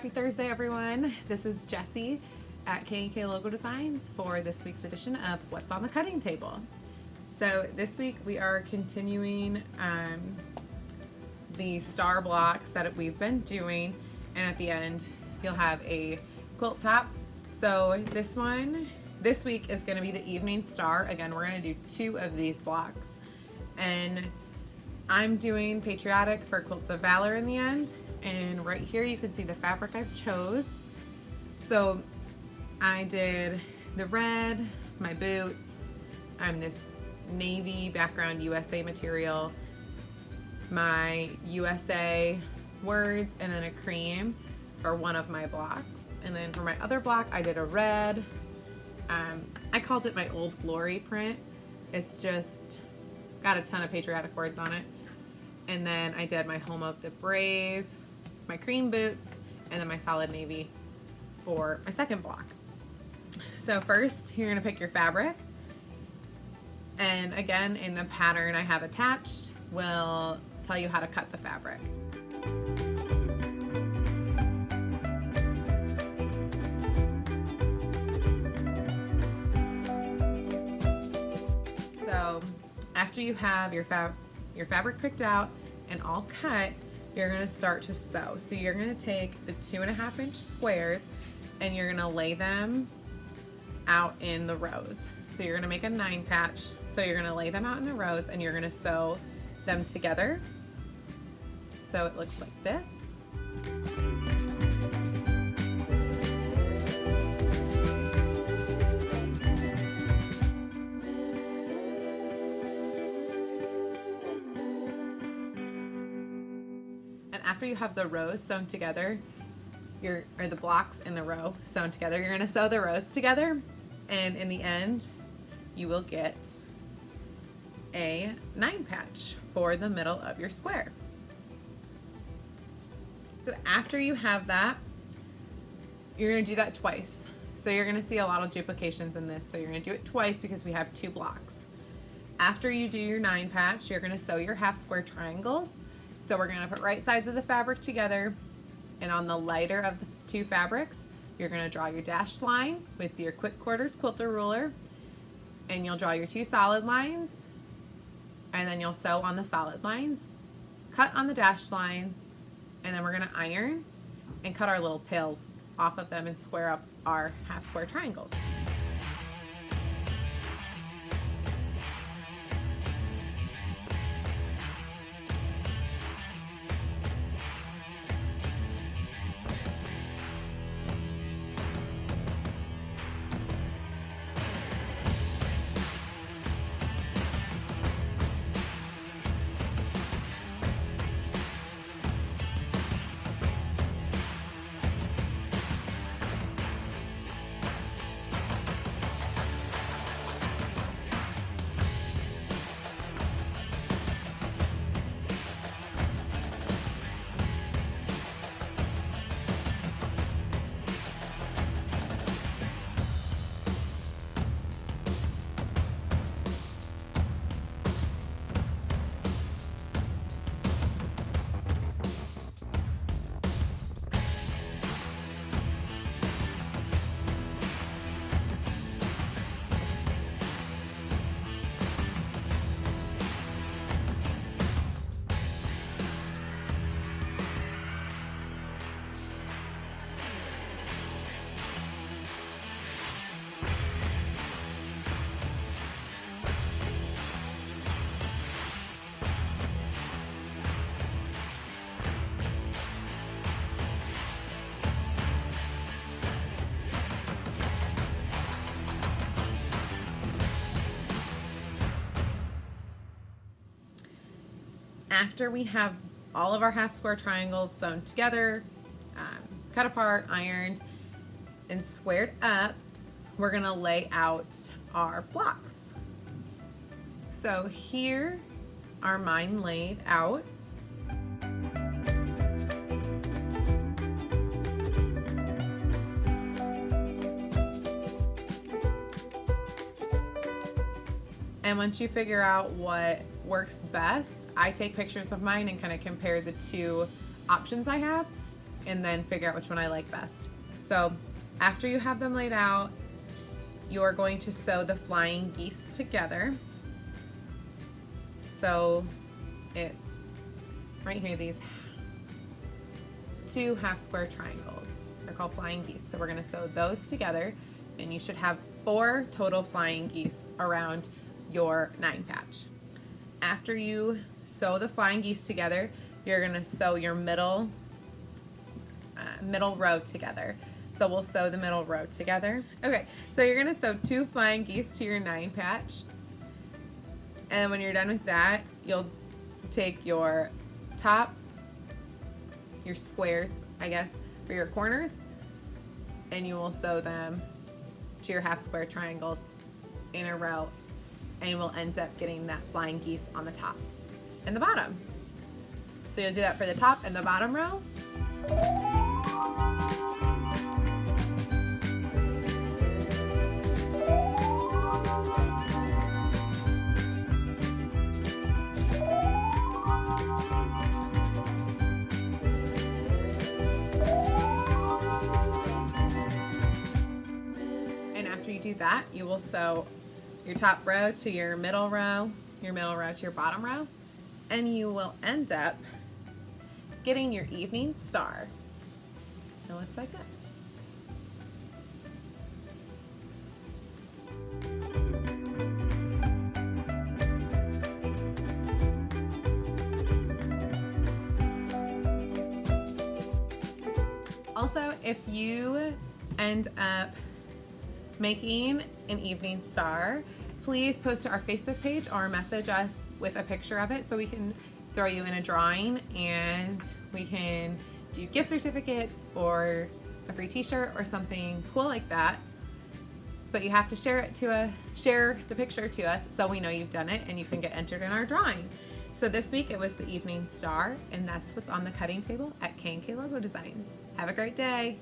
Happy Thursday, everyone. This is Jessie at K&K Logo Designs for this week's edition of What's on the Cutting Table. So this week we are continuing the star blocks that we've been doing, and at the end you'll have a quilt top. So this week is going to be the evening star. Again, we're going to do 2 of these blocks, and I'm doing Patriotic for Quilts of Valor in the end. And right here you can see the fabric I've chose. So I did the red, my boots, this navy background USA material, my USA words, and then a cream for one of my blocks. And then for my other block I did a red. I called it my Old Glory print. It's just got a ton of patriotic words on it. And then I did my Home of the Brave, my cream boots, and then my solid navy for my second block. So first, you're gonna pick your fabric. And again, in the pattern I have attached, will tell you how to cut the fabric. So after you have your fabric picked out and all cut, you're going to start to sew. So you're going to take the 2.5-inch squares and you're going to lay them out in the rows. So you're going to make a 9 patch. So you're going to lay them out in the rows and you're going to sew them together. So it looks like this. After you have the rows sewn together, or the blocks in the row sewn together, you're going to sew the rows together, and in the end you will get a 9 patch for the middle of your square. So after you have that, you're going to do that twice. So you're going to see a lot of duplications in this, so you're going to do it twice because we have 2 blocks. After you do your 9 patch, you're going to sew your half square triangles. So we're going to put right sides of the fabric together, and on the lighter of the 2 fabrics, you're going to draw your dashed line with your quick quarters quilter ruler, and you'll draw your 2 solid lines, and then you'll sew on the solid lines, cut on the dashed lines, and then we're going to iron and cut our little tails off of them and square up our half square triangles. After we have all of our half square triangles sewn together, cut apart, ironed, and squared up, we're gonna lay out our blocks. So here are mine laid out. And once you figure out what works best, I take pictures of mine and kind of compare the 2 options I have. and then figure out which one I like best. So after you have them laid out, you're going to sew the flying geese together. So it's right here, these 2 half square triangles. They're called flying geese. So we're going to sew those together, and you should have 4 total flying geese around your 9 patch. After you sew the flying geese together, you're going to sew your middle row together. So we'll sew the middle row together. Okay, so you're going to sew 2 flying geese to your 9 patch. And when you're done with that, you'll take your top, your squares, I guess, for your corners, and you will sew them to your half square triangles in a row, and we'll end up getting that flying geese on the top and the bottom. So you'll do that for the top and the bottom row. And after you do that, you will sew your top row to your middle row to your bottom row, and you will end up getting your evening star. It looks like this. Also, if you end up making an evening star, please post to our Facebook page or message us with a picture of it so we can throw you in a drawing, and we can do gift certificates or a free t-shirt or something cool like that. But you have to share the picture to us so we know you've done it, and you can get entered in our drawing. So this week it was the evening star, and that's what's on the cutting table at K&K Logo Designs. Have a great day.